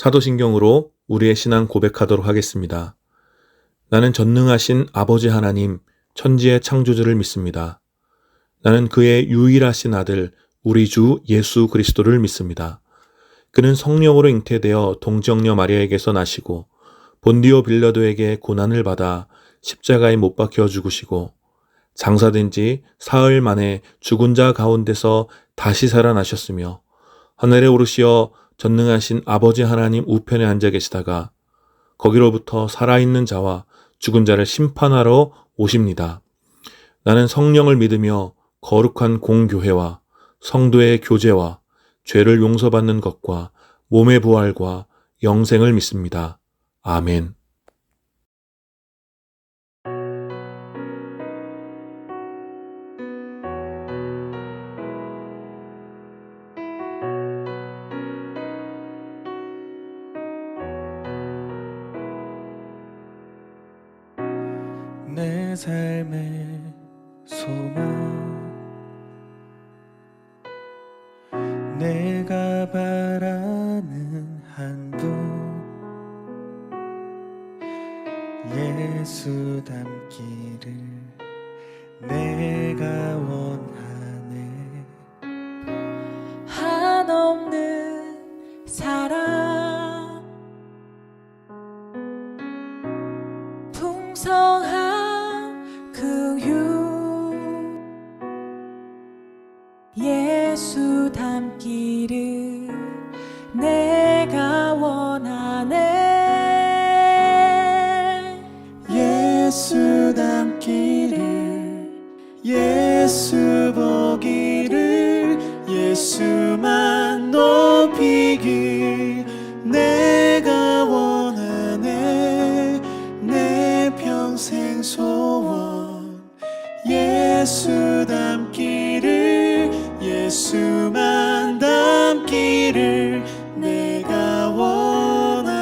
사도신경으로 우리의 신앙 고백하도록 하겠습니다. 나는 전능하신 아버지 하나님, 천지의 창조주를 믿습니다. 나는 그의 유일하신 아들, 우리 주 예수 그리스도를 믿습니다. 그는 성령으로 잉태되어 동정녀 마리아에게서 나시고 본디오 빌라도에게 고난을 받아 십자가에 못 박혀 죽으시고 장사된 지 사흘 만에 죽은 자 가운데서 다시 살아나셨으며 하늘에 오르시어 전능하신 아버지 하나님 우편에 앉아 계시다가 거기로부터 살아있는 자와 죽은 자를 심판하러 오십니다. 나는 성령을 믿으며 거룩한 공교회와 성도의 교제와 죄를 용서받는 것과 몸의 부활과 영생을 믿습니다. 아멘. 내 삶의 소망, 내가 바라는 한 분, 예수 닮기를 내가 원하네. 한없는 사랑, 풍성한 그 유, 예수 닮기를 내가 원하네. 예수 닮기를, 예수 보기를, 예수만 높이길 내가 원하네. 내 평생 소원, 예수 닮기를, 예수만 닮기를 내가 원하네.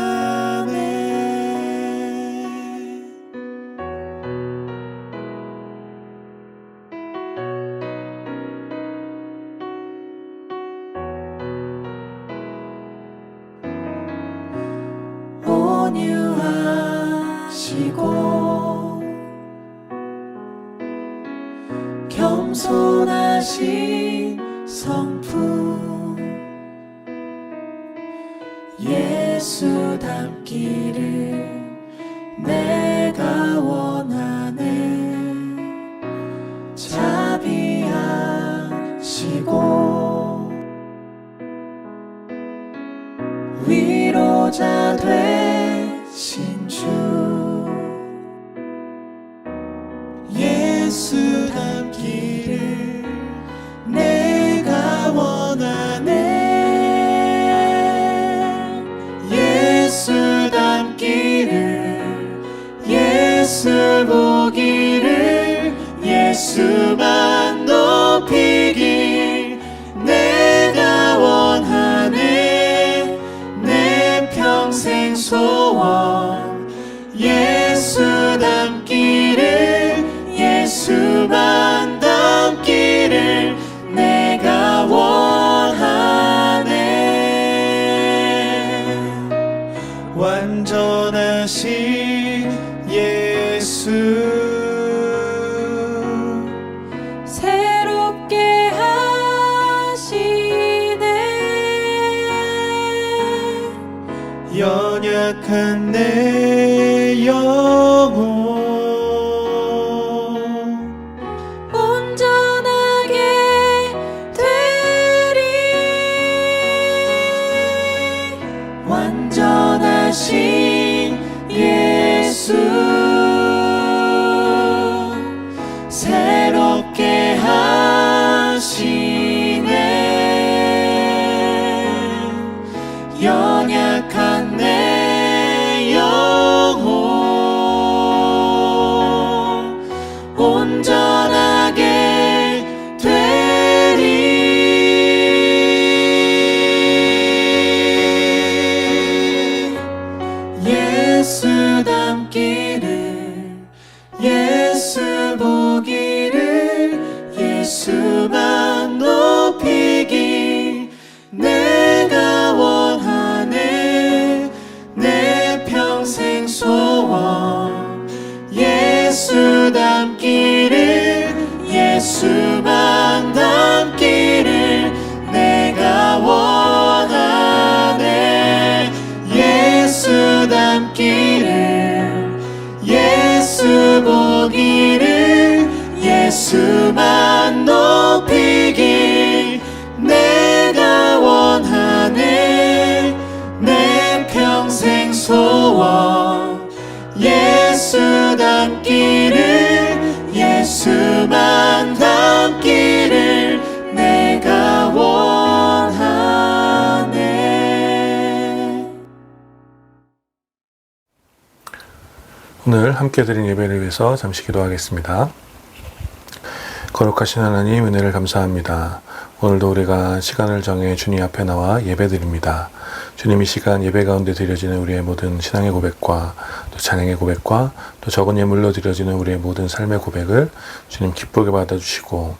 온유하시고 겸손하신 성품, 예수 닮기를 내가 원하네. 자비하시고 위로자 되신 주, 예수 닮기를 내가 원하네. 예수 닮기를, 예수 보기를, 예수만 높이길 내가 원하네. 내 평생 소원, 예수 닮기를, 예수만 닮기를 내가 원하네. 완전하신 예수, 새롭게 하시네. 연약한 내 영혼 온전하게 되리. 완전하신 예수, 새롭게 하시네. 연약한 내 영혼 소원 예수 닮기를 예수만 닮기를 내가 원하네 예수 닮기를 예수 보기를 예수만 높이길 내가 원하네 내 평생 소원 예수 닮기를 예수만 닮기를 내가 원하네. 오늘 함께 드린 예배를 위해서 잠시 기도하겠습니다. 거룩하신 하나님 은혜를 감사합니다. 오늘도 우리가 시간을 정해 주님 앞에 나와 예배드립니다. 주님 이 시간 예배 가운데 드려지는 우리의 모든 신앙의 고백과 또 찬양의 고백과 또 적은 예물로 드려지는 우리의 모든 삶의 고백을 주님 기쁘게 받아주시고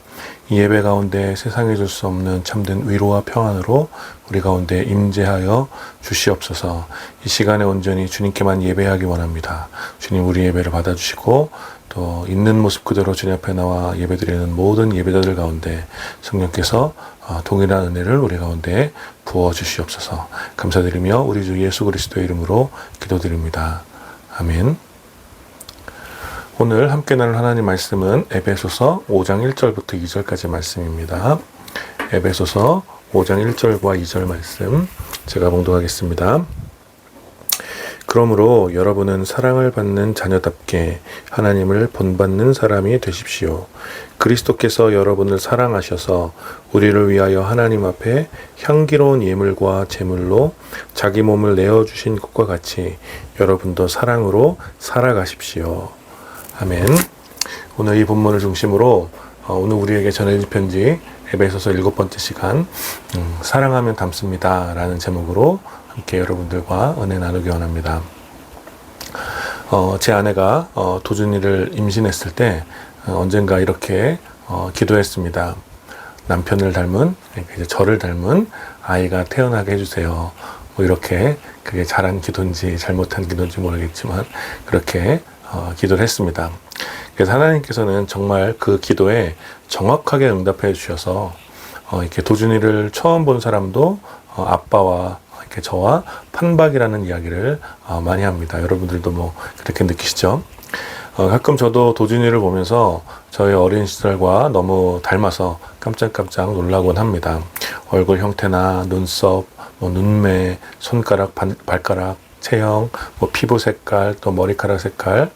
이 예배 가운데 세상에 줄 수 없는 참된 위로와 평안으로 우리 가운데 임재하여 주시옵소서. 이 시간에 온전히 주님께만 예배하기 원합니다. 주님 우리 예배를 받아주시고 또 있는 모습 그대로 주님 앞에 나와 예배드리는 모든 예배자들 가운데 성령께서 동일한 은혜를 우리 가운데 부어주시옵소서. 감사드리며 우리 주 예수 그리스도의 이름으로 기도드립니다. 아멘. 오늘 함께 나눌 하나님 말씀은 에베소서 5장 1절부터 2절까지 말씀입니다. 에베소서 5장 1절과 2절 말씀 제가 봉독하겠습니다. 그러므로 여러분은 사랑을 받는 자녀답게 하나님을 본받는 사람이 되십시오. 그리스도께서 여러분을 사랑하셔서 우리를 위하여 하나님 앞에 향기로운 예물과 제물로 자기 몸을 내어주신 것과 같이 여러분도 사랑으로 살아가십시오. 아멘. 오늘 이 본문을 중심으로 오늘 우리에게 전해질 편지 에베소서 7번째 시간 사랑하면 닮습니다 라는 제목으로 함께 여러분들과 은혜 나누기 원합니다. 제 아내가 도준이를 임신했을 때 언젠가 이렇게 기도했습니다. 남편을 닮은, 이제 저를 닮은 아이가 태어나게 해주세요. 뭐 이렇게 그게 잘한 기도인지 잘못한 기도인지 모르겠지만 그렇게 기도를 했습니다. 그래서 하나님께서는 정말 그 기도에 정확하게 응답해 주셔서 이렇게 도준이를 처음 본 사람도 아빠와 이렇게 저와 판박이라는 이야기를 많이 합니다. 여러분들도 뭐 그렇게 느끼시죠? 가끔 저도 도준이를 보면서 저의 어린 시절과 너무 닮아서 깜짝깜짝 놀라곤 합니다. 얼굴 형태나 눈썹, 뭐 눈매, 손가락, 발가락, 체형, 뭐 피부 색깔, 또 머리카락 색깔,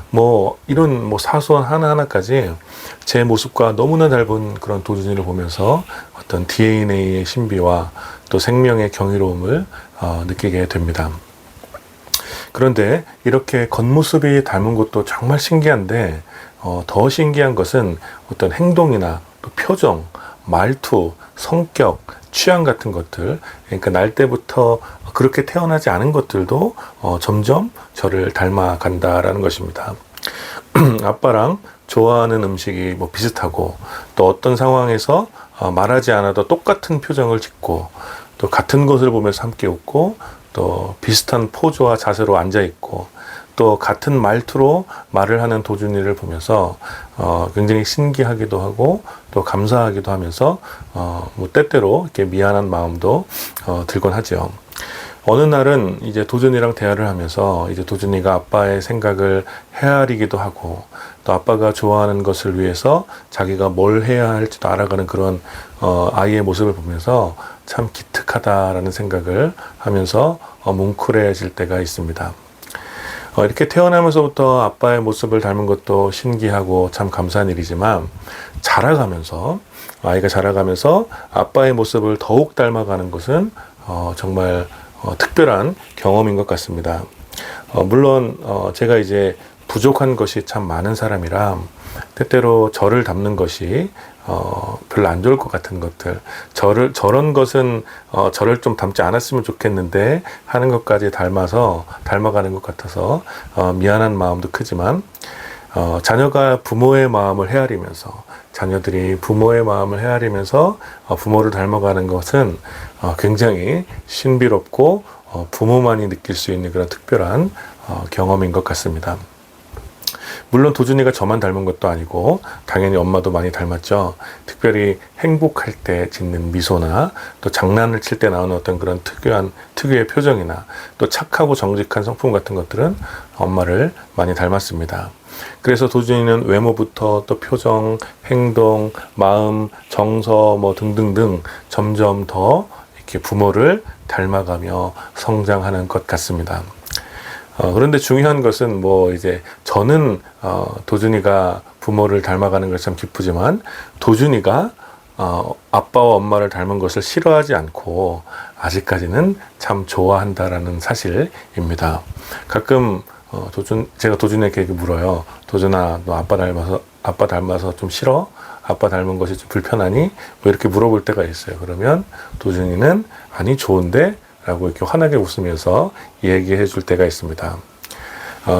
뭐 이런 뭐 사소한 하나하나까지 제 모습과 너무나 닮은 그런 도준이를 보면서 어떤 DNA의 신비와 또 생명의 경이로움을 느끼게 됩니다. 그런데 이렇게 겉모습이 닮은 것도 정말 신기한데 더 신기한 것은 어떤 행동이나 또 표정, 말투, 성격, 취향 같은 것들, 그러니까 날 때부터 그렇게 태어나지 않은 것들도 점점 저를 닮아간다라는 것입니다. 아빠랑 좋아하는 음식이 뭐 비슷하고 또 어떤 상황에서 말하지 않아도 똑같은 표정을 짓고 또 같은 것을 보면서 함께 웃고 또 비슷한 포즈와 자세로 앉아 있고 또 같은 말투로 말을 하는 도준이를 보면서 굉장히 신기하기도 하고 또 감사하기도 하면서 뭐 때때로 이렇게 미안한 마음도 들곤 하죠. 어느 날은 이제 도준이랑 대화를 하면서 이제 도준이가 아빠의 생각을 헤아리기도 하고 또 아빠가 좋아하는 것을 위해서 자기가 뭘 해야 할지도 알아가는 그런 아이의 모습을 보면서 참 기특하다라는 생각을 하면서 뭉클해질 때가 있습니다. 이렇게 태어나면서부터 아빠의 모습을 닮은 것도 신기하고 참 감사한 일이지만 아이가 자라가면서 아빠의 모습을 더욱 닮아가는 것은 정말 특별한 경험인 것 같습니다. 물론 제가 이제 부족한 것이 참 많은 사람이라 때때로 저를 닮는 것이 별로 안 좋을 것 같은 것들, 저런 것은 저를 좀 닮지 않았으면 좋겠는데 하는 것까지 닮아가는 것 같아서 미안한 마음도 크지만 자녀가 부모의 마음을 헤아리면서 자녀들이 부모의 마음을 헤아리면서 부모를 닮아가는 것은 굉장히 신비롭고 부모만이 느낄 수 있는 그런 특별한 경험인 것 같습니다. 물론 도준이가 저만 닮은 것도 아니고 당연히 엄마도 많이 닮았죠. 특별히 행복할 때 짓는 미소나 또 장난을 칠 때 나오는 어떤 그런 특유의 표정이나 또 착하고 정직한 성품 같은 것들은 엄마를 많이 닮았습니다. 그래서 도준이는 외모부터 또 표정, 행동, 마음, 정서 뭐 등등등 점점 더 이렇게 부모를 닮아가며 성장하는 것 같습니다. 그런데 중요한 것은 뭐 이제 저는 도준이가 부모를 닮아가는 것이 참 기쁘지만 도준이가 아빠와 엄마를 닮은 것을 싫어하지 않고 아직까지는 참 좋아한다라는 사실입니다. 가끔 제가 도준이에게 이렇게 물어요. 도준아, 너 아빠 닮아서 좀 싫어? 아빠 닮은 것이 좀 불편하니? 뭐 이렇게 물어볼 때가 있어요. 그러면 도준이는 아니 좋은데? 라고 이렇게 환하게 웃으면서 얘기해 줄 때가 있습니다.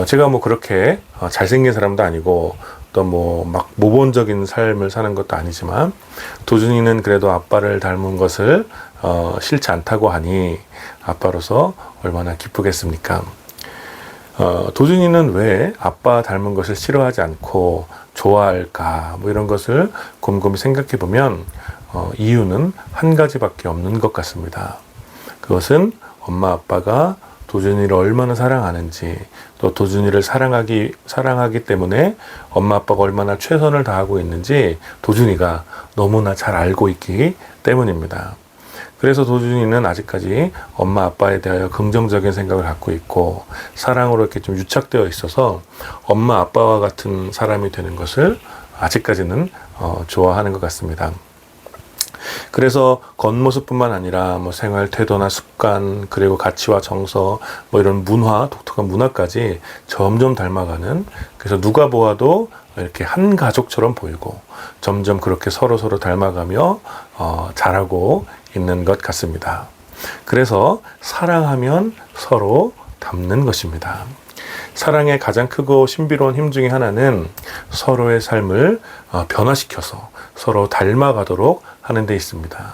제가 뭐 그렇게 잘생긴 사람도 아니고 또 뭐 막 모범적인 삶을 사는 것도 아니지만 도준이는 그래도 아빠를 닮은 것을 싫지 않다고 하니 아빠로서 얼마나 기쁘겠습니까? 도준이는 왜 아빠 닮은 것을 싫어하지 않고 좋아할까? 뭐 이런 것을 곰곰이 생각해 보면 이유는 한 가지밖에 없는 것 같습니다. 그것은 엄마 아빠가 도준이를 얼마나 사랑하는지 또 도준이를 사랑하기 때문에 엄마 아빠가 얼마나 최선을 다하고 있는지 도준이가 너무나 잘 알고 있기 때문입니다. 그래서 도준이는 아직까지 엄마 아빠에 대하여 긍정적인 생각을 갖고 있고 사랑으로 이렇게 좀 유착되어 있어서 엄마 아빠와 같은 사람이 되는 것을 아직까지는 좋아하는 것 같습니다. 그래서 겉모습뿐만 아니라 뭐 생활 태도나 습관 그리고 가치와 정서 뭐 이런 문화, 독특한 문화까지 점점 닮아가는, 그래서 누가 보아도 이렇게 한 가족처럼 보이고 점점 그렇게 서로 닮아가며 자라고 있는 것 같습니다. 그래서 사랑하면 서로 닮는 것입니다. 사랑의 가장 크고 신비로운 힘 중에 하나는 서로의 삶을 변화시켜서 서로 닮아가도록 하는 데 있습니다.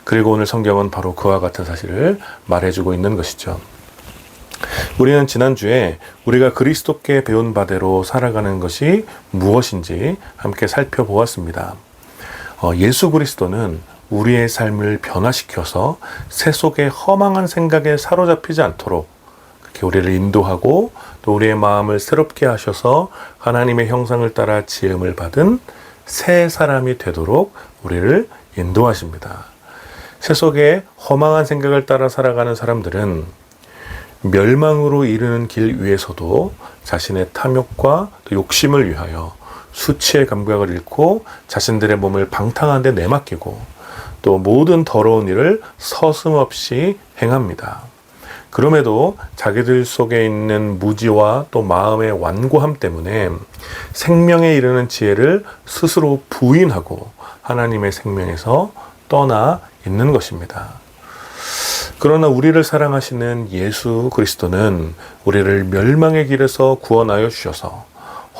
그리고 오늘 성경은 바로 그와 같은 사실을 말해주고 있는 것이죠. 우리는 지난주에 우리가 그리스도께 배운 바대로 살아가는 것이 무엇인지 함께 살펴보았습니다. 예수 그리스도는 우리의 삶을 변화시켜서 세속의 허망한 생각에 사로잡히지 않도록 그렇게 우리를 인도하고 또 우리의 마음을 새롭게 하셔서 하나님의 형상을 따라 지음을 받은 새 사람이 되도록 우리를 인도하십니다. 세속의 허망한 생각을 따라 살아가는 사람들은 멸망으로 이르는 길 위에서도 자신의 탐욕과 또 욕심을 위하여 수치의 감각을 잃고 자신들의 몸을 방탕한 데 내맡기고 또 모든 더러운 일을 서슴없이 행합니다. 그럼에도 자기들 속에 있는 무지와 또 마음의 완고함 때문에 생명에 이르는 지혜를 스스로 부인하고 하나님의 생명에서 떠나 있는 것입니다. 그러나 우리를 사랑하시는 예수 그리스도는 우리를 멸망의 길에서 구원하여 주셔서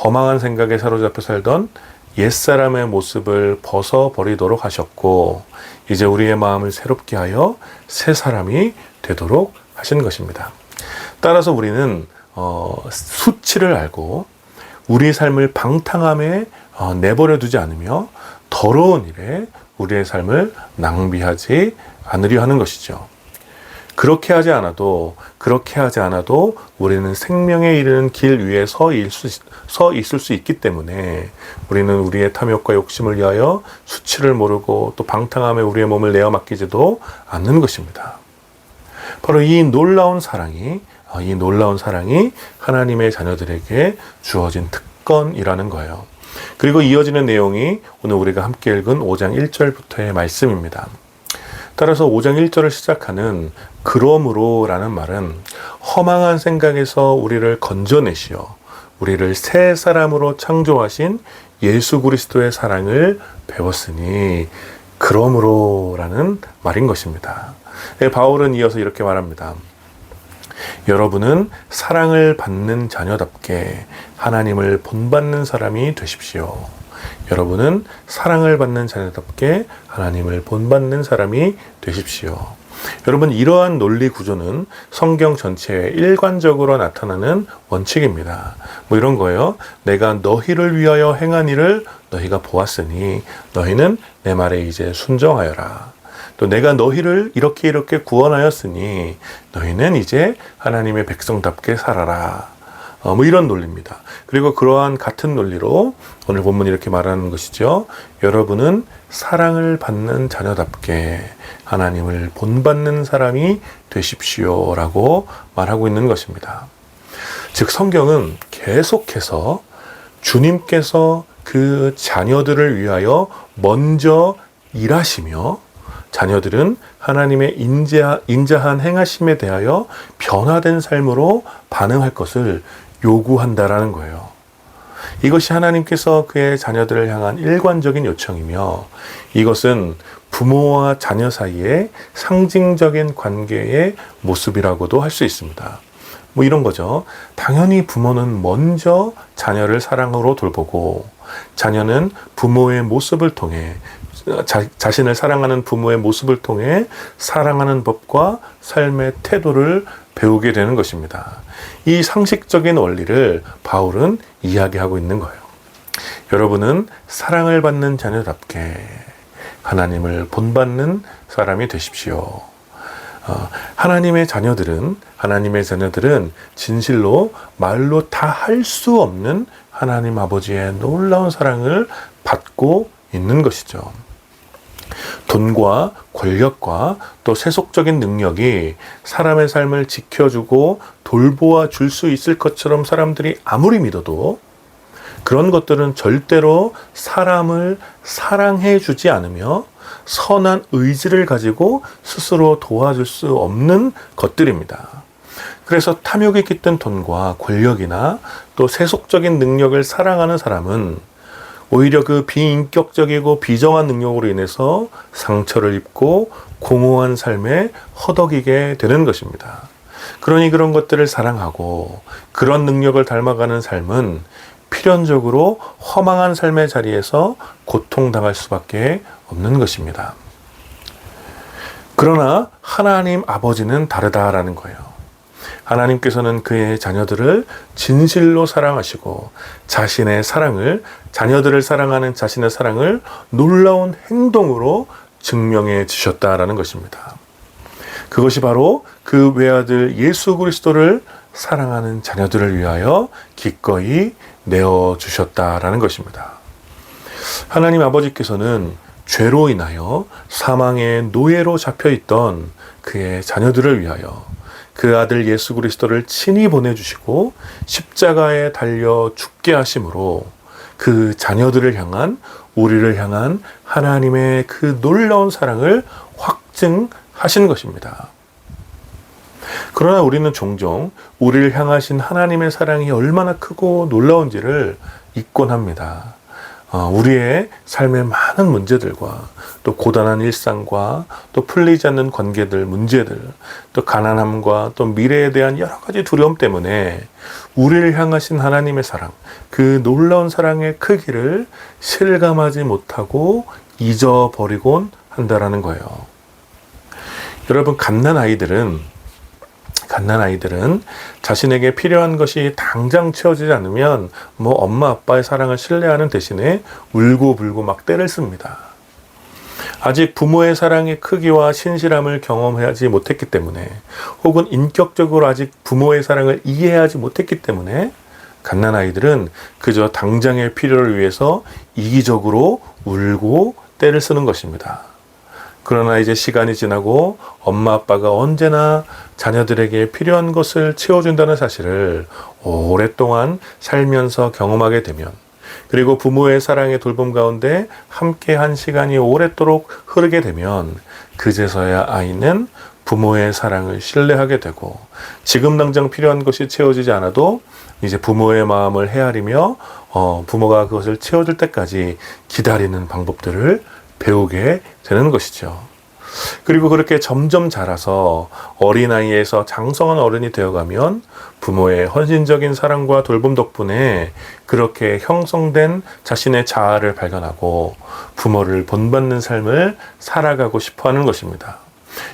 허망한 생각에 사로잡혀 살던 옛사람의 모습을 벗어버리도록 하셨고 이제 우리의 마음을 새롭게 하여 새 사람이 되도록 하신 것입니다. 따라서 우리는 수치를 알고 우리의 삶을 방탕함에 내버려 두지 않으며 더러운 일에 우리의 삶을 낭비하지 않으려 하는 것이죠. 그렇게 하지 않아도 우리는 생명에 이르는 길 위에 서 있을 수 있기 때문에 우리는 우리의 탐욕과 욕심을 위하여 수치를 모르고 또 방탕함에 우리의 몸을 내어 맡기지도 않는 것입니다. 바로 이 놀라운 사랑이 하나님의 자녀들에게 주어진 특권이라는 거예요. 그리고 이어지는 내용이 오늘 우리가 함께 읽은 5장 1절부터의 말씀입니다. 따라서 5장 1절을 시작하는 그러므로 라는 말은 허망한 생각에서 우리를 건져내시어 우리를 새 사람으로 창조하신 예수 그리스도의 사랑을 배웠으니 그러므로 라는 말인 것입니다. 바울은 이어서 이렇게 말합니다. 여러분은 사랑을 받는 자녀답게 하나님을 본받는 사람이 되십시오. 여러분은 사랑을 받는 자녀답게 하나님을 본받는 사람이 되십시오. 여러분, 이러한 논리 구조는 성경 전체에 일관적으로 나타나는 원칙입니다. 뭐 이런 거예요. 내가 너희를 위하여 행한 일을 너희가 보았으니 너희는 내 말에 이제 순종하여라. 또 내가 너희를 이렇게 구원하였으니 너희는 이제 하나님의 백성답게 살아라. 뭐 이런 논리입니다. 그리고 그러한 같은 논리로 오늘 본문이 이렇게 말하는 것이죠. 여러분은 사랑을 받는 자녀답게 하나님을 본받는 사람이 되십시오 라고 말하고 있는 것입니다. 즉 성경은 계속해서 주님께서 그 자녀들을 위하여 먼저 일하시며 자녀들은 하나님의 인자한 행하심에 대하여 변화된 삶으로 반응할 것을 요구한다라는 거예요. 이것이 하나님께서 그의 자녀들을 향한 일관적인 요청이며 이것은 부모와 자녀 사이의 상징적인 관계의 모습이라고도 할 수 있습니다. 뭐 이런 거죠. 당연히 부모는 먼저 자녀를 사랑으로 돌보고 자녀는 부모의 모습을 통해 자신을 사랑하는 부모의 모습을 통해 사랑하는 법과 삶의 태도를 배우게 되는 것입니다. 이 상식적인 원리를 바울은 이야기하고 있는 거예요. 여러분은 사랑을 받는 자녀답게 하나님을 본받는 사람이 되십시오. 하나님의 자녀들은 진실로 말로 다 할 수 없는 하나님 아버지의 놀라운 사랑을 받고 있는 것이죠. 돈과 권력과 또 세속적인 능력이 사람의 삶을 지켜주고 돌보아 줄 수 있을 것처럼 사람들이 아무리 믿어도 그런 것들은 절대로 사람을 사랑해 주지 않으며 선한 의지를 가지고 스스로 도와줄 수 없는 것들입니다. 그래서 탐욕에 깃든 돈과 권력이나 또 세속적인 능력을 사랑하는 사람은 오히려 그 비인격적이고 비정한 능력으로 인해서 상처를 입고 공허한 삶에 허덕이게 되는 것입니다. 그러니 그런 것들을 사랑하고 그런 능력을 닮아가는 삶은 필연적으로 허망한 삶의 자리에서 고통당할 수밖에 없는 것입니다. 그러나 하나님 아버지는 다르다라는 거예요. 하나님께서는 그의 자녀들을 진실로 사랑하시고 자녀들을 사랑하는 자신의 사랑을 놀라운 행동으로 증명해 주셨다라는 것입니다. 그것이 바로 그 외아들 예수 그리스도를 사랑하는 자녀들을 위하여 기꺼이 내어주셨다라는 것입니다. 하나님 아버지께서는 죄로 인하여 사망의 노예로 잡혀있던 그의 자녀들을 위하여 그 아들 예수 그리스도를 친히 보내주시고 십자가에 달려 죽게 하심으로 그 자녀들을 향한 우리를 향한 하나님의 그 놀라운 사랑을 확증하신 것입니다. 그러나 우리는 종종 우리를 향하신 하나님의 사랑이 얼마나 크고 놀라운지를 잊곤 합니다. 우리의 삶의 많은 문제들과 또 고단한 일상과 또 풀리지 않는 관계들, 문제들, 또 가난함과 또 미래에 대한 여러 가지 두려움 때문에 우리를 향하신 하나님의 사랑, 그 놀라운 사랑의 크기를 실감하지 못하고 잊어버리곤 한다라는 거예요. 여러분, 갓난 아이들은 자신에게 필요한 것이 당장 채워지지 않으면 엄마 아빠의 사랑을 신뢰하는 대신에 울고불고 막 떼를 씁니다. 아직 부모의 사랑의 크기와 신실함을 경험하지 못했기 때문에 혹은 인격적으로 아직 부모의 사랑을 이해하지 못했기 때문에 갓난 아이들은 그저 당장의 필요를 위해서 이기적으로 울고 떼를 쓰는 것입니다. 그러나 이제 시간이 지나고 엄마 아빠가 언제나 자녀들에게 필요한 것을 채워준다는 사실을 오랫동안 살면서 경험하게 되면, 그리고 부모의 사랑의 돌봄 가운데 함께한 시간이 오랫도록 흐르게 되면 그제서야 아이는 부모의 사랑을 신뢰하게 되고 지금 당장 필요한 것이 채워지지 않아도 이제 부모의 마음을 헤아리며 부모가 그것을 채워줄 때까지 기다리는 방법들을 배우게 되는 것이죠. 그리고 그렇게 점점 자라서 어린아이에서 장성한 어른이 되어가면 부모의 헌신적인 사랑과 돌봄 덕분에 그렇게 형성된 자신의 자아를 발견하고 부모를 본받는 삶을 살아가고 싶어 하는 것입니다.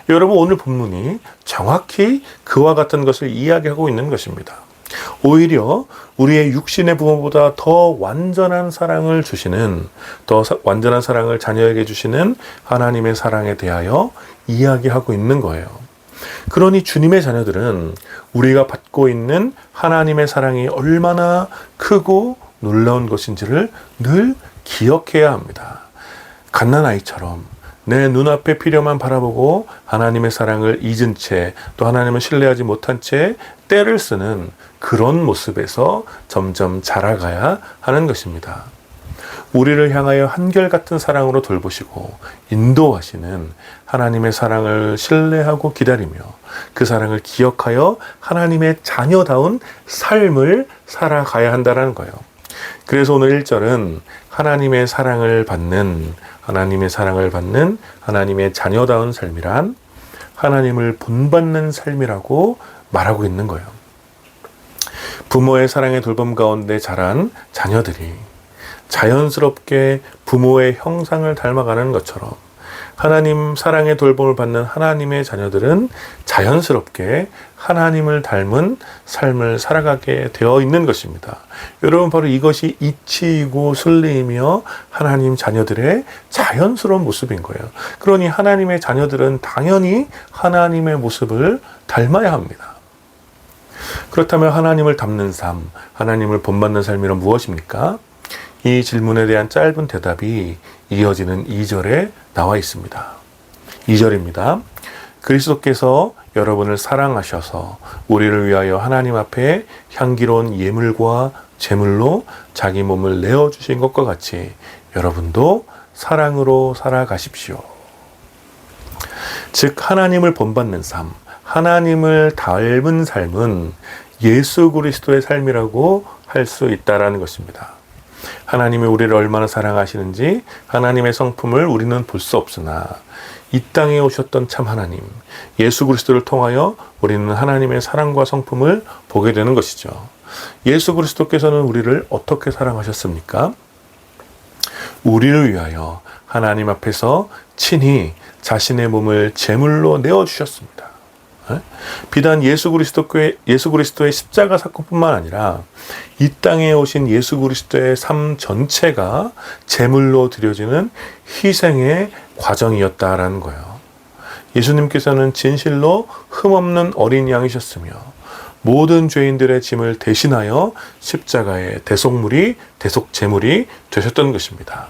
여러분, 오늘 본문이 정확히 그와 같은 것을 이야기하고 있는 것입니다. 오히려 우리의 육신의 부모보다 더 완전한 사랑을 주시는, 더 완전한 사랑을 자녀에게 주시는 하나님의 사랑에 대하여 이야기하고 있는 거예요. 그러니 주님의 자녀들은 우리가 받고 있는 하나님의 사랑이 얼마나 크고 놀라운 것인지를 늘 기억해야 합니다. 갓난아이처럼 내 눈앞의 필요만 바라보고 하나님의 사랑을 잊은 채, 또 하나님을 신뢰하지 못한 채 때를 쓰는 그런 모습에서 점점 자라가야 하는 것입니다. 우리를 향하여 한결같은 사랑으로 돌보시고 인도하시는 하나님의 사랑을 신뢰하고 기다리며 그 사랑을 기억하여 하나님의 자녀다운 삶을 살아가야 한다는 거예요. 그래서 오늘 1절은 하나님의 사랑을 받는 하나님의 자녀다운 삶이란 하나님을 본받는 삶이라고 말하고 있는 거예요. 부모의 사랑의 돌봄 가운데 자란 자녀들이 자연스럽게 부모의 형상을 닮아가는 것처럼 하나님 사랑의 돌봄을 받는 하나님의 자녀들은 자연스럽게 하나님을 닮은 삶을 살아가게 되어 있는 것입니다. 여러분, 바로 이것이 이치이고 순리이며 하나님 자녀들의 자연스러운 모습인 거예요. 그러니 하나님의 자녀들은 당연히 하나님의 모습을 닮아야 합니다. 그렇다면 하나님을 닮는 삶, 하나님을 본받는 삶이란 무엇입니까? 이 질문에 대한 짧은 대답이 이어지는 2절에 나와 있습니다. 2절입니다. 그리스도께서 여러분을 사랑하셔서 우리를 위하여 하나님 앞에 향기로운 예물과 제물로 자기 몸을 내어주신 것과 같이 여러분도 사랑으로 살아가십시오. 즉, 하나님을 본받는 삶, 하나님을 닮은 삶은 예수 그리스도의 삶이라고 할 수 있다라는 것입니다. 하나님이 우리를 얼마나 사랑하시는지 하나님의 성품을 우리는 볼 수 없으나 이 땅에 오셨던 참 하나님, 예수 그리스도를 통하여 우리는 하나님의 사랑과 성품을 보게 되는 것이죠. 예수 그리스도께서는 우리를 어떻게 사랑하셨습니까? 우리를 위하여 하나님 앞에서 친히 자신의 몸을 제물로 내어주셨습니다. 비단 예수 그리스도의 십자가 사건뿐만 아니라 이 땅에 오신 예수 그리스도의 삶 전체가 제물로 드려지는 희생의 과정이었다라는 거예요. 예수님께서는 진실로 흠없는 어린 양이셨으며 모든 죄인들의 짐을 대신하여 십자가의 대속 제물이 되셨던 것입니다.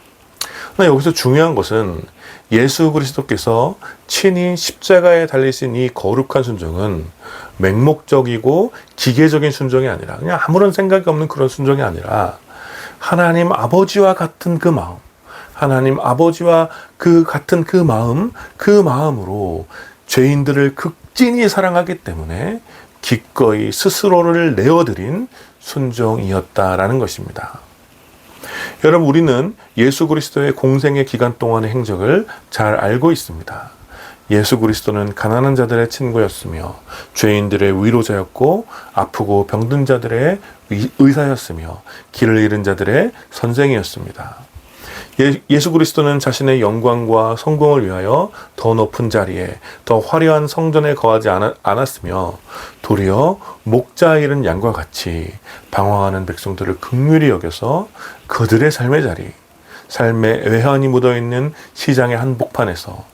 그러나 여기서 중요한 것은 예수 그리스도께서 친히 십자가에 달리신 이 거룩한 순종은 맹목적이고 기계적인 순종이 아니라, 그냥 아무런 생각이 없는 그런 순종이 아니라 하나님 아버지와 같은 그 마음, 하나님 아버지와 같은 그 마음으로 죄인들을 극진히 사랑하기 때문에 기꺼이 스스로를 내어드린 순종이었다라는 것입니다. 여러분, 우리는 예수 그리스도의 공생의 기간 동안의 행적을 잘 알고 있습니다. 예수 그리스도는 가난한 자들의 친구였으며 죄인들의 위로자였고 아프고 병든 자들의 의사였으며 길을 잃은 자들의 선생이었습니다. 예수 그리스도는 자신의 영광과 성공을 위하여 더 높은 자리에, 더 화려한 성전에 거하지 않았으며 도리어 목자 잃은 양과 같이 방황하는 백성들을 긍휼히 여겨서 그들의 삶의 자리, 삶의 외환이 묻어있는 시장의 한복판에서,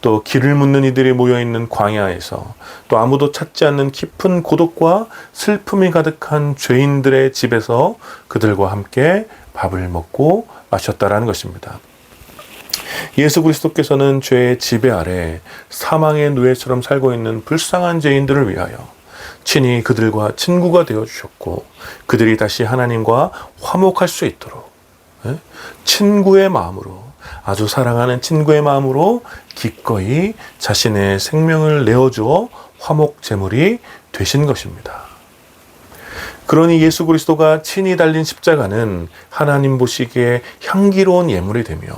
또 길을 묻는 이들이 모여있는 광야에서, 또 아무도 찾지 않는 깊은 고독과 슬픔이 가득한 죄인들의 집에서 그들과 함께 밥을 먹고 마셨다라는 것입니다. 예수 그리스도께서는 죄의 지배 아래 사망의 노예처럼 살고 있는 불쌍한 죄인들을 위하여 친히 그들과 친구가 되어주셨고 그들이 다시 하나님과 화목할 수 있도록 친구의 마음으로, 아주 사랑하는 친구의 마음으로 기꺼이 자신의 생명을 내어주어 화목 제물이 되신 것입니다. 그러니 예수 그리스도가 친히 달린 십자가는 하나님 보시기에 향기로운 예물이 되며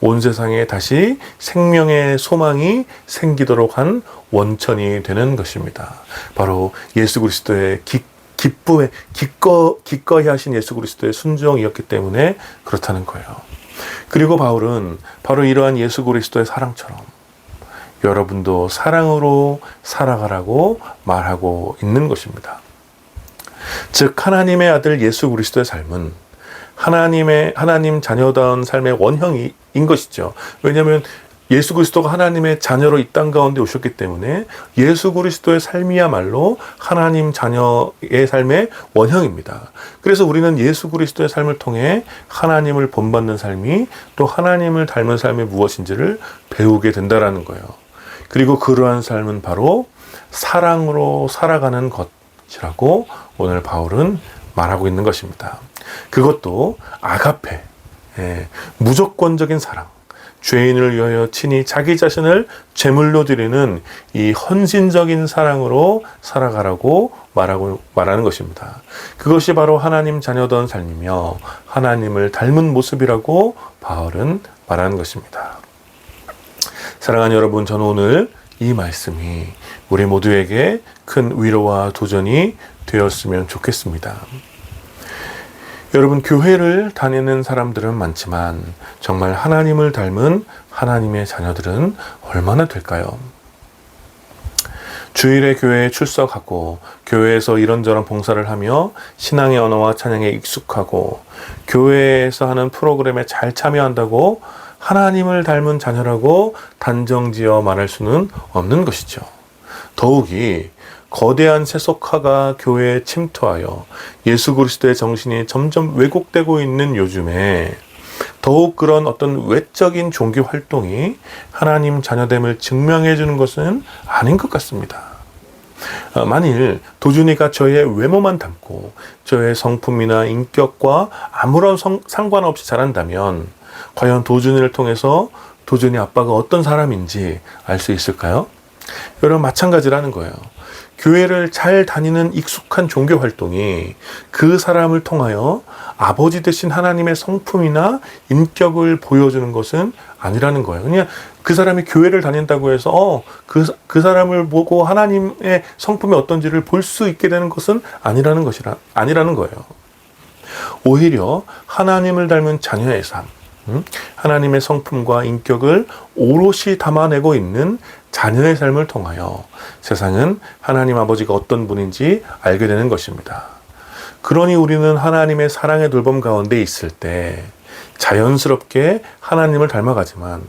온 세상에 다시 생명의 소망이 생기도록 한 원천이 되는 것입니다. 바로 예수 그리스도의 기꺼이 하신 예수 그리스도의 순종이었기 때문에 그렇다는 거예요. 그리고 바울은 바로 이러한 예수 그리스도의 사랑처럼 여러분도 사랑으로 살아가라고 말하고 있는 것입니다. 즉 하나님의 아들 예수 그리스도의 삶은 하나님 자녀다운 삶의 원형인 것이죠. 왜냐하면 예수 그리스도가 하나님의 자녀로 이 땅 가운데 오셨기 때문에 예수 그리스도의 삶이야말로 하나님 자녀의 삶의 원형입니다. 그래서 우리는 예수 그리스도의 삶을 통해 하나님을 본받는 삶이 또 하나님을 닮은 삶이 무엇인지를 배우게 된다라는 거예요. 그리고 그러한 삶은 바로 사랑으로 살아가는 것이라고 오늘 바울은 말하고 있는 것입니다. 그것도 아가페, 무조건적인 사랑, 죄인을 위하여 친히 자기 자신을 제물로 드리는 이 헌신적인 사랑으로 살아가라고 말하는 것입니다. 그것이 바로 하나님 자녀다운 삶이며 하나님을 닮은 모습이라고 바울은 말하는 것입니다. 사랑하는 여러분, 저는 오늘 이 말씀이 우리 모두에게 큰 위로와 도전이 되었으면 좋겠습니다. 여러분, 교회를 다니는 사람들은 많지만 정말 하나님을 닮은 하나님의 자녀들은 얼마나 될까요? 주일에 교회에 출석하고 교회에서 이런저런 봉사를 하며 신앙의 언어와 찬양에 익숙하고 교회에서 하는 프로그램에 잘 참여한다고 하나님을 닮은 자녀라고 단정지어 말할 수는 없는 것이죠. 더욱이 거대한 세속화가 교회에 침투하여 예수 그리스도의 정신이 점점 왜곡되고 있는 요즘에 더욱 그런 어떤 외적인 종교 활동이 하나님 자녀됨을 증명해 주는 것은 아닌 것 같습니다. 만일 도준이가 저의 외모만 닮고 저의 성품이나 인격과 아무런 상관없이 자란다면 과연 도준이를 통해서 도준이 아빠가 어떤 사람인지 알 수 있을까요? 여러분, 마찬가지라는 거예요. 교회를 잘 다니는 익숙한 종교 활동이 그 사람을 통하여 아버지 되신 하나님의 성품이나 인격을 보여주는 것은 아니라는 거예요. 그냥 그 사람이 교회를 다닌다고 해서 그 사람을 보고 하나님의 성품이 어떤지를 볼 수 있게 되는 것은 아니라는 거예요. 오히려 하나님을 닮은 자녀의 삶, 하나님의 성품과 인격을 오롯이 담아내고 있는 자녀의 삶을 통하여 세상은 하나님 아버지가 어떤 분인지 알게 되는 것입니다. 그러니 우리는 하나님의 사랑의 돌봄 가운데 있을 때 자연스럽게 하나님을 닮아가지만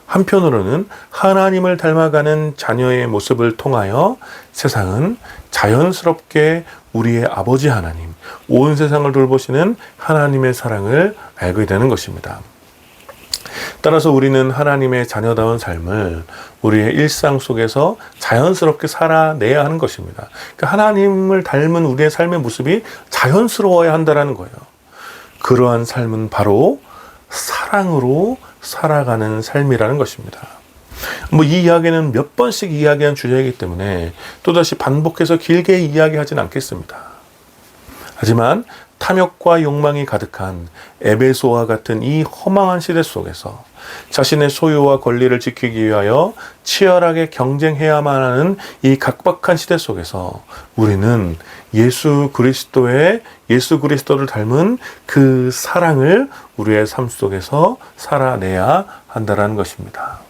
한편으로는 하나님을 닮아가는 자녀의 모습을 통하여 세상은 자연스럽게 우리의 아버지 하나님, 온 세상을 돌보시는 하나님의 사랑을 알게 되는 것입니다. 따라서 우리는 하나님의 자녀다운 삶을 우리의 일상 속에서 자연스럽게 살아내야 하는 것입니다. 그러니까 하나님을 닮은 우리의 삶의 모습이 자연스러워야 한다는 거예요. 그러한 삶은 바로 사랑으로 살아가는 삶이라는 것입니다. 이 이야기는 몇 번씩 이야기한 주제이기 때문에 또다시 반복해서 길게 이야기하진 않겠습니다. 하지만 탐욕과 욕망이 가득한 에베소와 같은 이 허망한 시대 속에서 자신의 소유와 권리를 지키기 위하여 치열하게 경쟁해야만 하는 이 각박한 시대 속에서 우리는 예수 그리스도를 닮은 그 사랑을 우리의 삶 속에서 살아내야 한다는 것입니다.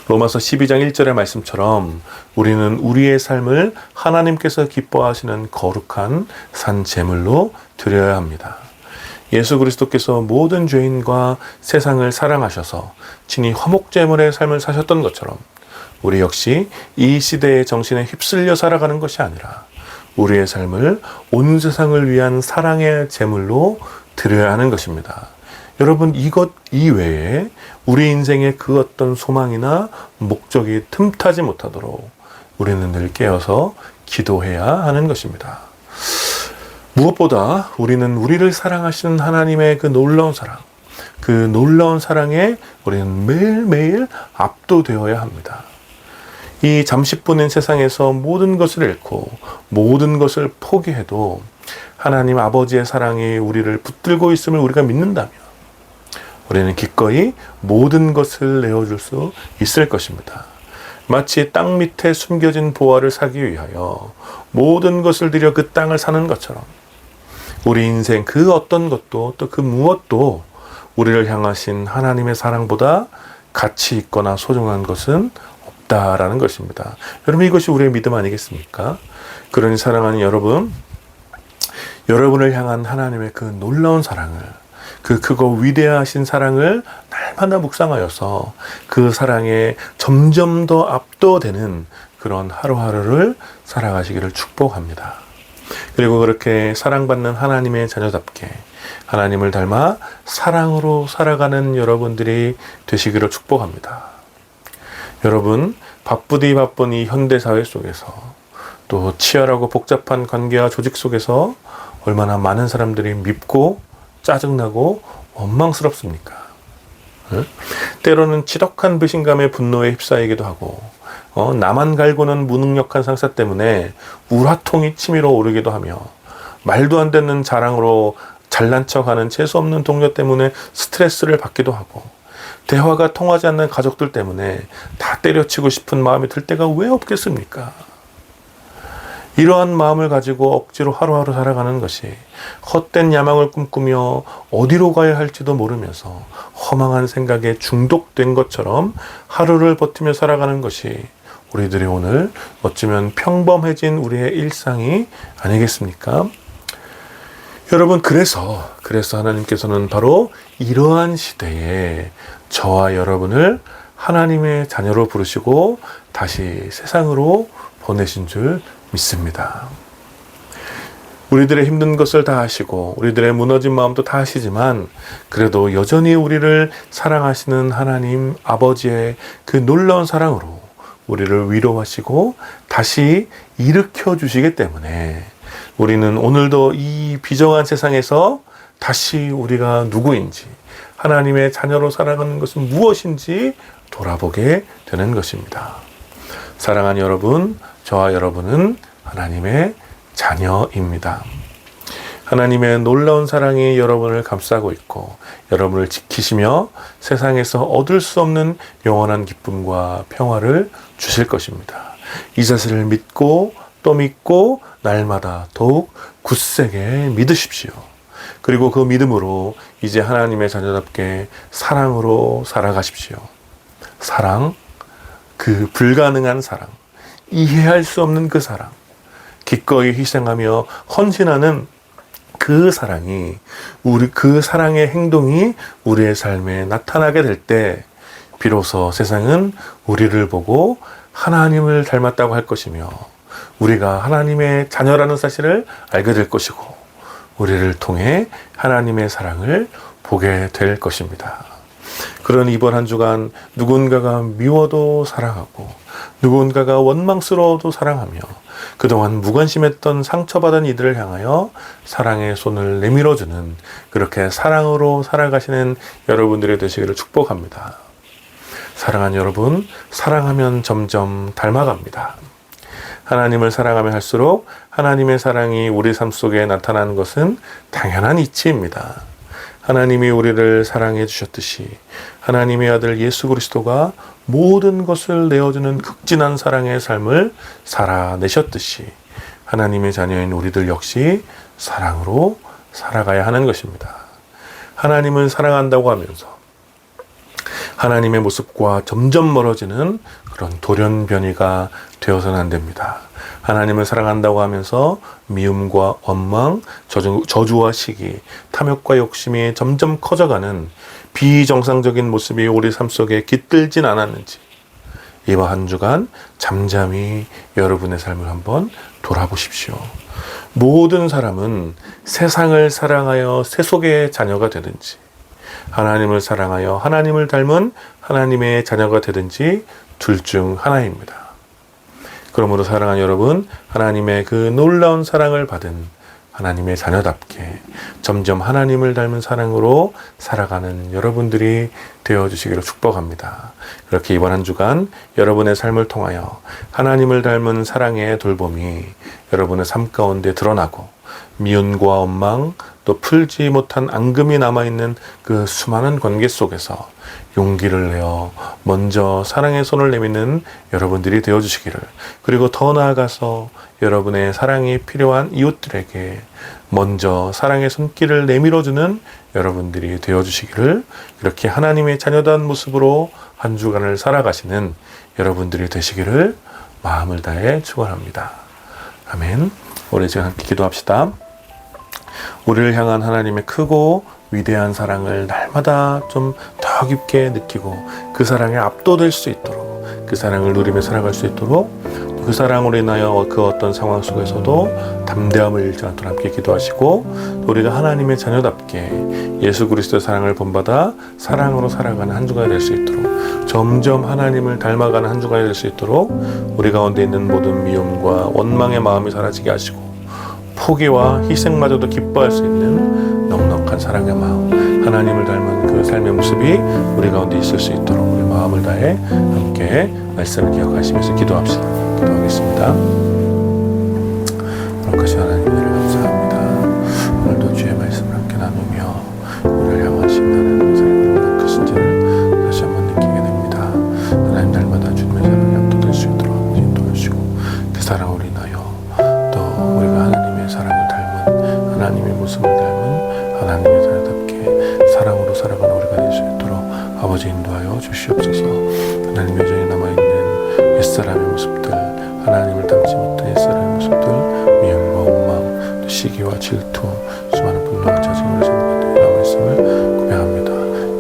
로마서 12장 1절의 말씀처럼 우리는 우리의 삶을 하나님께서 기뻐하시는 거룩한 산 제물로 드려야 합니다. 예수 그리스도께서 모든 죄인과 세상을 사랑하셔서 친히 화목제물의 삶을 사셨던 것처럼 우리 역시 이 시대의 정신에 휩쓸려 살아가는 것이 아니라 우리의 삶을 온 세상을 위한 사랑의 제물로 드려야 하는 것입니다. 여러분, 이것 이외에 우리 인생의 그 어떤 소망이나 목적이 틈타지 못하도록 우리는 늘 깨어서 기도해야 하는 것입니다. 무엇보다 우리는 우리를 사랑하시는 하나님의 그 놀라운 사랑, 그 놀라운 사랑에 우리는 매일매일 압도되어야 합니다. 이 잠시뿐인 세상에서 모든 것을 잃고 모든 것을 포기해도 하나님 아버지의 사랑이 우리를 붙들고 있음을 우리가 믿는다면 우리는 기꺼이 모든 것을 내어줄 수 있을 것입니다. 마치 땅 밑에 숨겨진 보화를 사기 위하여 모든 것을 들여 그 땅을 사는 것처럼 우리 인생 그 어떤 것도 또 그 무엇도 우리를 향하신 하나님의 사랑보다 가치 있거나 소중한 것은 있다라는 것입니다. 여러분, 이것이 우리의 믿음 아니겠습니까? 그러니 사랑하는 여러분, 여러분을 향한 하나님의 그 놀라운 사랑을, 그 크고 위대하신 사랑을 날마다 묵상하여서 그 사랑에 점점 더 압도되는 그런 하루하루를 살아가시기를 축복합니다. 그리고 그렇게 사랑받는 하나님의 자녀답게 하나님을 닮아 사랑으로 살아가는 여러분들이 되시기를 축복합니다. 여러분, 바쁘디 바쁜 이 현대사회 속에서 또 치열하고 복잡한 관계와 조직 속에서 얼마나 많은 사람들이 밉고 짜증나고 원망스럽습니까? 때로는 지독한 배신감의 분노에 휩싸이기도 하고 나만 갈고는 무능력한 상사 때문에 우라통이 치밀어 오르기도 하며 말도 안 되는 자랑으로 잘난 척하는 재수없는 동료 때문에 스트레스를 받기도 하고 대화가 통하지 않는 가족들 때문에 다 때려치고 싶은 마음이 들 때가 왜 없겠습니까? 이러한 마음을 가지고 억지로 하루하루 살아가는 것이 헛된 야망을 꿈꾸며 어디로 가야 할지도 모르면서 허망한 생각에 중독된 것처럼 하루를 버티며 살아가는 것이 우리들이 오늘 어쩌면 평범해진 우리의 일상이 아니겠습니까? 여러분, 그래서 하나님께서는 바로 이러한 시대에 저와 여러분을 하나님의 자녀로 부르시고 다시 세상으로 보내신 줄 믿습니다. 우리들의 힘든 것을 다 아시고 우리들의 무너진 마음도 다 아시지만 그래도 여전히 우리를 사랑하시는 하나님 아버지의 그 놀라운 사랑으로 우리를 위로하시고 다시 일으켜 주시기 때문에 우리는 오늘도 이 비정한 세상에서 다시 우리가 누구인지, 하나님의 자녀로 살아가는 것은 무엇인지 돌아보게 되는 것입니다. 사랑하는 여러분, 저와 여러분은 하나님의 자녀입니다. 하나님의 놀라운 사랑이 여러분을 감싸고 있고 여러분을 지키시며 세상에서 얻을 수 없는 영원한 기쁨과 평화를 주실 것입니다. 이 사실을 믿고 또 믿고 날마다 더욱 굳세게 믿으십시오. 그리고 그 믿음으로 이제 하나님의 자녀답게 사랑으로 살아가십시오. 사랑, 그 불가능한 사랑, 이해할 수 없는 그 사랑, 기꺼이 희생하며 헌신하는 그 사랑이 그 사랑의 행동이 우리의 삶에 나타나게 될 때 비로소 세상은 우리를 보고 하나님을 닮았다고 할 것이며 우리가 하나님의 자녀라는 사실을 알게 될 것이고 우리를 통해 하나님의 사랑을 보게 될 것입니다. 그런 이번 한 주간 누군가가 미워도 사랑하고 누군가가 원망스러워도 사랑하며 그동안 무관심했던 상처받은 이들을 향하여 사랑의 손을 내밀어주는 그렇게 사랑으로 살아가시는 여러분들이 되시기를 축복합니다. 사랑하는 여러분, 사랑하면 점점 닮아갑니다. 하나님을 사랑하면 할수록 하나님의 사랑이 우리 삶 속에 나타나는 것은 당연한 이치입니다. 하나님이 우리를 사랑해 주셨듯이 하나님의 아들 예수 그리스도가 모든 것을 내어주는 극진한 사랑의 삶을 살아내셨듯이 하나님의 자녀인 우리들 역시 사랑으로 살아가야 하는 것입니다. 하나님을 사랑한다고 하면서 하나님의 모습과 점점 멀어지는 그런 돌연변이가 되어서는 안 됩니다. 하나님을 사랑한다고 하면서 미움과 원망, 저주와 시기, 탐욕과 욕심이 점점 커져가는 비정상적인 모습이 우리 삶 속에 깃들진 않았는지 이번 한 주간 잠잠히 여러분의 삶을 한번 돌아보십시오. 모든 사람은 세상을 사랑하여 세속의 자녀가 되든지 하나님을 사랑하여 하나님을 닮은 하나님의 자녀가 되든지 둘 중 하나입니다. 그러므로 사랑하는 여러분, 하나님의 그 놀라운 사랑을 받은 하나님의 자녀답게 점점 하나님을 닮은 사랑으로 살아가는 여러분들이 되어주시기를 축복합니다. 그렇게 이번 한 주간 여러분의 삶을 통하여 하나님을 닮은 사랑의 돌봄이 여러분의 삶 가운데 드러나고 미움과 원망 또 풀지 못한 앙금이 남아있는 그 수많은 관계 속에서 용기를 내어 먼저 사랑의 손을 내미는 여러분들이 되어주시기를, 그리고 더 나아가서 여러분의 사랑이 필요한 이웃들에게 먼저 사랑의 손길을 내밀어주는 여러분들이 되어주시기를, 그렇게 하나님의 자녀다운 모습으로 한 주간을 살아가시는 여러분들이 되시기를 마음을 다해 축원합니다. 아멘. 우리 지금 함께 기도합시다. 우리를 향한 하나님의 크고 위대한 사랑을 날마다 좀 더 깊게 느끼고 그 사랑에 압도될 수 있도록, 그 사랑을 누리며 살아갈 수 있도록, 그 사랑으로 인하여 그 어떤 상황 속에서도 담대함을 잃지 않도록 함께 기도하시고, 우리가 하나님의 자녀답게 예수 그리스도의 사랑을 본받아 사랑으로 살아가는 한 주가 될 수 있도록, 점점 하나님을 닮아가는 한 주가 될 수 있도록 우리 가운데 있는 모든 미움과 원망의 마음이 사라지게 하시고, 포기와 희생마저도 기뻐할 수 있는 넉넉한 사랑의 마음, 하나님을 닮은 그 삶의 모습이 우리 가운데 있을 수 있도록 우리 마음을 다해 함께 말씀을 기억하시면서 기도합시다. 기도하겠습니다. 거룩하신 하나님, 은혜를 감사합니다. 오늘도 주의 말씀을 함께 나누며 우리를 향하신 하나님의 사랑이 얼마나 크신지를 다시 한번 느끼게 됩니다. 하나님, 날마다 주님의 사랑에 압도될 수 있도록 인도하시고, 그 사랑으로 인하여 또 우리가 하나님의 사랑을 닮은, 하나님의 모습을 닮은 하나님의 자녀답게 사랑으로 살아가는 우리가 될 수 있도록 아버지 인도하여 주시옵소서. 하나님, 여전히 남아있는 옛사람의 모습들, 하나님을 닮지 못한 옛사람의 모습들, 미움과 원망, 또 시기와 질투, 수많은 분노와 짜증을 생각하는 남아있음을 고백합니다.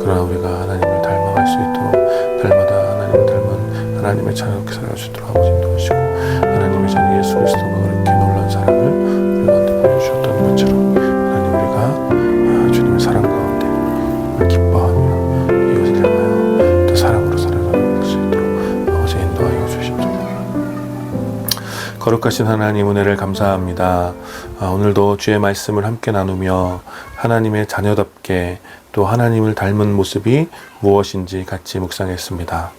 그러나 우리가 하나님을 닮아갈 수 있도록, 날마다 하나님을 닮은 하나님의 자녀답게 살아갈 수 있도록 아버지 인도하시고, 하나님의 자녀 예수 그리스도가 그렇게 놀라운 사랑을 우리 가운데 보여주셨던 것처럼 하나님, 우리가 주님의 사랑 가운데 기뻐하며 이것을 향하여 또 사랑으로 살아가는 수 있도록 아버지 인도하여 주십시오. 거룩하신 하나님, 은혜를 감사합니다. 오늘도 주의 말씀을 함께 나누며 하나님의 자녀답게 또 하나님을 닮은 모습이 무엇인지 같이 묵상했습니다.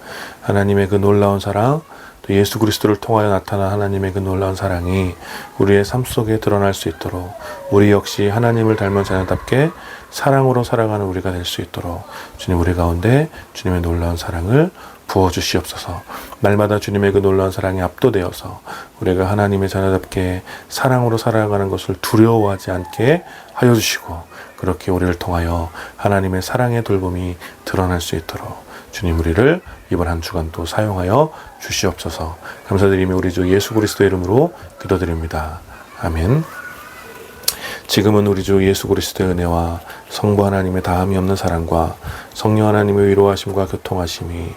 하나님의 그 놀라운 사랑, 또 예수 그리스도를 통하여 나타난 하나님의 그 놀라운 사랑이 우리의 삶 속에 드러날 수 있도록, 우리 역시 하나님을 닮은 자녀답게 사랑으로 살아가는 우리가 될 수 있도록 주님, 우리 가운데 주님의 놀라운 사랑을 부어주시옵소서. 날마다 주님의 그 놀라운 사랑에 압도되어서 우리가 하나님의 자녀답게 사랑으로 살아가는 것을 두려워하지 않게 하여 주시고, 그렇게 우리를 통하여 하나님의 사랑의 돌봄이 드러날 수 있도록 주님, 우리를 이번 한 주간도 사용하여 주시옵소서. 감사드리며 우리 주 예수 그리스도의 이름으로 기도드립니다. 아멘. 지금은 우리 주 예수 그리스도의 은혜와 성부 하나님의 다함이 없는 사랑과 성령 하나님의 위로하심과 교통하심이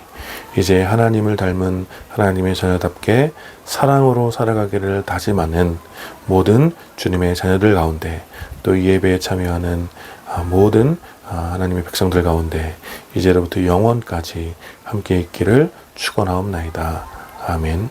이제 하나님을 닮은 하나님의 자녀답게 사랑으로 살아가기를 다짐하는 모든 주님의 자녀들 가운데, 또 이 예배에 참여하는 모든 하나님의 백성들 가운데 이제로부터 영원까지 함께 있기를 축원하옵나이다. 아멘.